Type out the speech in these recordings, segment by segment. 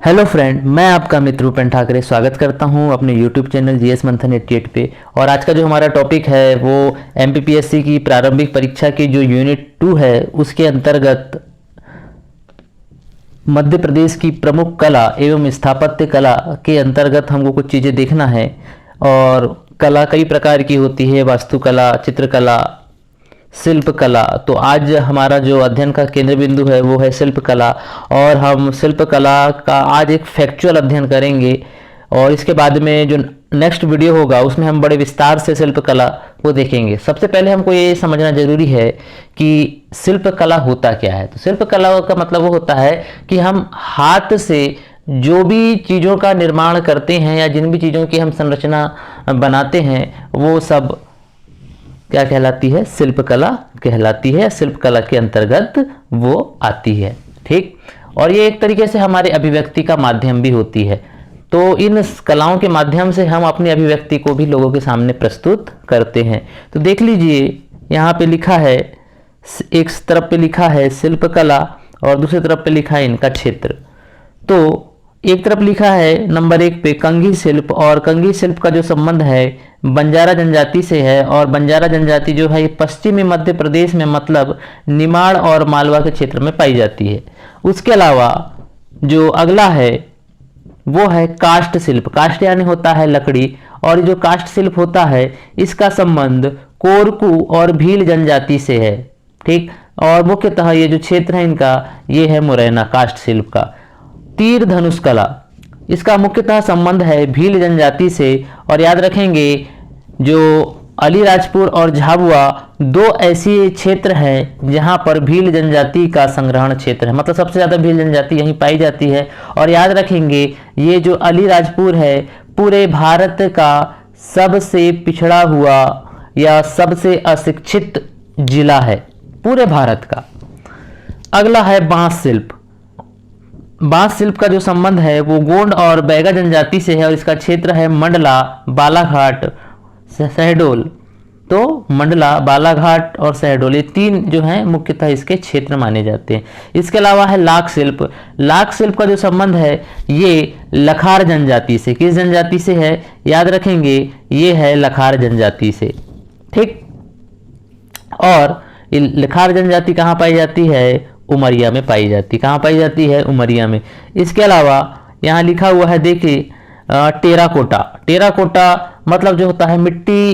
Hello friend, मैं आपका मित्र रूपेन ठाकरे स्वागत करता हूं अपने यूट्यूब चैनल जीएस मंथन 88 पे। और आज का जो हमारा टॉपिक है वो एमपीपीएससी की प्रारंभिक परीक्षा की जो यूनिट 2 है उसके अंतर्गत मध्य प्रदेश की प्रमुख कला एवं स्थापत्य कला के अंतर्गत हमको कुछ चीज़ें देखना है। और कला कई प्रकार की होती है, वास्तुकला, चित्रकला, शिल्प कला। तो आज हमारा जो अध्ययन का केंद्र बिंदु है वो है शिल्प कला, और हम शिल्प कला का आज एक फैक्चुअल अध्ययन करेंगे। और इसके बाद में जो नेक्स्ट वीडियो होगा उसमें हम बड़े विस्तार से शिल्प कला को देखेंगे। सबसे पहले हमको ये समझना जरूरी है कि शिल्प कला होता क्या है। तो शिल्प कला का मतलब वो होता है कि हम हाथ से जो भी चीज़ों का निर्माण करते हैं या जिन भी चीज़ों की हम संरचना बनाते हैं वो सब क्या कहलाती है, शिल्प कला कहलाती है। शिल्प कला के अंतर्गत वो आती है, ठीक। और ये एक तरीके से हमारे अभिव्यक्ति का माध्यम भी होती है। तो इन कलाओं के माध्यम से हम अपनी अभिव्यक्ति को भी लोगों के सामने प्रस्तुत करते हैं। तो देख लीजिए, यहाँ पे लिखा है, एक तरफ पे लिखा है शिल्प कला और दूसरी तरफ पे लिखा है इनका क्षेत्र। तो एक तरफ लिखा है नंबर 1 पे कंघी शिल्प, और कंघी शिल्प का जो संबंध है बंजारा जनजाति से है। और बंजारा जनजाति जो है ये पश्चिमी मध्य प्रदेश में, मतलब निमाड़ और मालवा के क्षेत्र में पाई जाती है। उसके अलावा जो अगला है वो है काष्ठ शिल्प। काष्ठ यानी होता है लकड़ी, और जो काष्ठ शिल्प होता है इसका संबंध कोरकू और भील जनजाति से है, ठीक। और मुख्यतः ये जो क्षेत्र है इनका ये है मुरैना काष्ठ शिल्प का। तीर धनुष कला, इसका मुख्यतः संबंध है भील जनजाति से। और याद रखेंगे जो अलीराजपुर और झाबुआ दो ऐसी क्षेत्र हैं जहां पर भील जनजाति का संग्रहण क्षेत्र है, मतलब सबसे ज़्यादा भील जनजाति यहीं पाई जाती है। और याद रखेंगे ये जो अलीराजपुर है पूरे भारत का सबसे पिछड़ा हुआ या सबसे अशिक्षित जिला है पूरे भारत का। अगला है बांस शिल्प। बांस शिल्प का जो संबंध है वो गोंड और बैगा जनजाति से है, और इसका क्षेत्र है मंडला, बालाघाट, शहडोल। तो मंडला, बालाघाट और शहडोल ये तीन जो हैं मुख्यतः इसके क्षेत्र माने जाते हैं। इसके अलावा है लाख शिल्प। लाख शिल्प का जो संबंध है ये लखार जनजाति से। किस जनजाति से है, याद रखेंगे ये है लखार जनजाति से, ठीक। और लखार जनजाति कहाँ पाई जाती है, उमरिया में पाई जाती। कहाँ पाई जाती है, उमरिया में। इसके अलावा यहाँ लिखा हुआ है, देखिए टेराकोटा। टेराकोटा मतलब जो होता है मिट्टी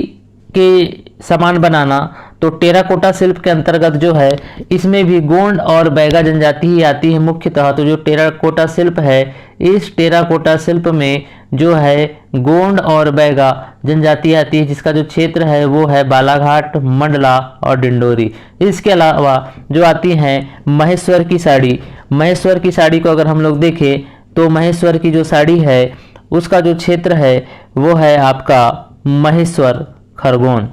के सामान बनाना। तो टेराकोटा शिल्प के अंतर्गत जो है इसमें भी गोंड और बैगा जनजाति ही आती है मुख्यतः। तो जो टेराकोटा शिल्प है इस टेराकोटा शिल्प में जो है गोंड और बैगा जनजाति आती है, जिसका जो क्षेत्र है वो है बालाघाट, मंडला और डिंडोरी। इसके अलावा जो आती हैं महेश्वर की साड़ी। महेश्वर की साड़ी को अगर हम लोग देखें तो महेश्वर की जो साड़ी है उसका जो क्षेत्र है वो है आपका महेश्वर, खरगोन,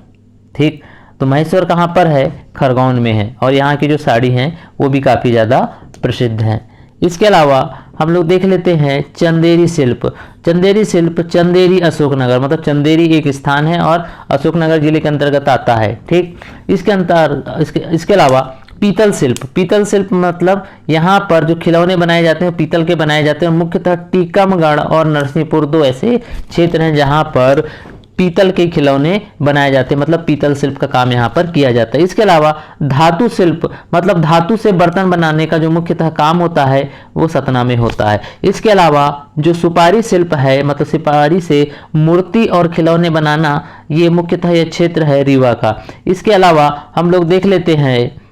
ठीक। तो महेश्वर कहाँ पर है, खरगोन में है। और यहाँ की जो साड़ी हैं वो भी काफ़ी ज़्यादा प्रसिद्ध हैं। इसके अलावा हम लोग देख लेते हैं चंदेरी शिल्प। चंदेरी शिल्प चंदेरी अशोकनगर, मतलब चंदेरी एक स्थान है और अशोकनगर जिले के अंतर्गत आता है, ठीक। इसके अलावा पीतल शिल्प। पीतल शिल्प मतलब यहाँ पर जो खिलौने बनाए जाते हैं पीतल के बनाए जाते हैं। मुख्यतः टीकमगढ़ और नरसिंहपुर दो ऐसे क्षेत्र हैं जहाँ पर पीतल के खिलौने बनाए जाते हैं, मतलब पीतल शिल्प का काम यहाँ पर किया जाता है। इसके अलावा धातु शिल्प मतलब धातु से बर्तन बनाने का जो मुख्यतः काम होता है वो सतना में होता है। इसके अलावा जो सुपारी शिल्प है, मतलब सुपारी से मूर्ति और खिलौने बनाना, ये मुख्यतः यह क्षेत्र है रीवा का। इसके अलावा हम लोग देख लेते हैं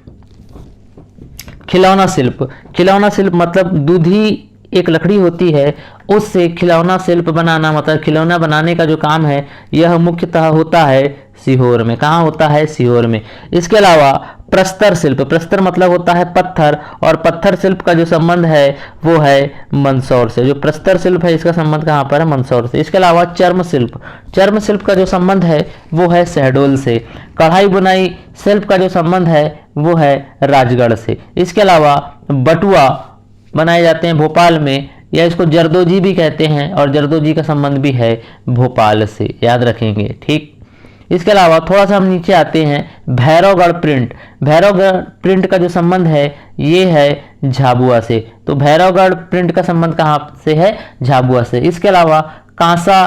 खिलौना शिल्प। खिलौना शिल्प मतलब दूधी एक लकड़ी होती है उससे खिलौना शिल्प बनाना, मतलब खिलौना बनाने का जो काम है यह मुख्यतः होता है सीहोर में। कहाँ होता है, सीहोर में। इसके अलावा प्रस्तर शिल्प। प्रस्तर मतलब होता है पत्थर, और पत्थर शिल्प का जो संबंध है वो है मंदसौर से। जो प्रस्तर शिल्प है इसका संबंध कहाँ पर है, मंदसौर से। इसके अलावा चर्म शिल्प। चर्म शिल्प का जो संबंध है वो है शहडोल से। कढ़ाई बुनाई शिल्प का जो संबंध है वो है राजगढ़ से। इसके अलावा बटुआ बनाए जाते हैं भोपाल में, या इसको जरदोजी भी कहते हैं, और जरदोजी का संबंध भी है भोपाल से, याद रखेंगे, ठीक। इसके अलावा थोड़ा सा हम नीचे आते हैं, भैरवगढ़ प्रिंट। भैरवगढ़ प्रिंट का जो संबंध है ये है झाबुआ से। तो भैरवगढ़ प्रिंट का संबंध कहाँ से है? झाबुआ से। इसके अलावा कांसा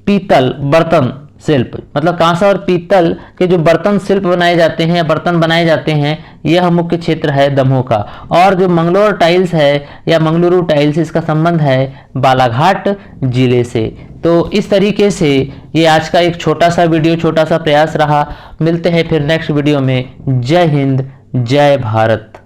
पीतल बर्तन शिल्प, मतलब कांसा और पीतल के जो बर्तन शिल्प बनाए जाते हैं या बर्तन बनाए जाते हैं, यह मुख्य क्षेत्र है दमोह का। और जो मंगलोर टाइल्स है या मंगलुरु टाइल्स, इसका संबंध है बालाघाट जिले से। तो इस तरीके से ये आज का एक छोटा सा वीडियो, छोटा सा प्रयास रहा। मिलते हैं फिर नेक्स्ट वीडियो में। जय हिंद, जय भारत।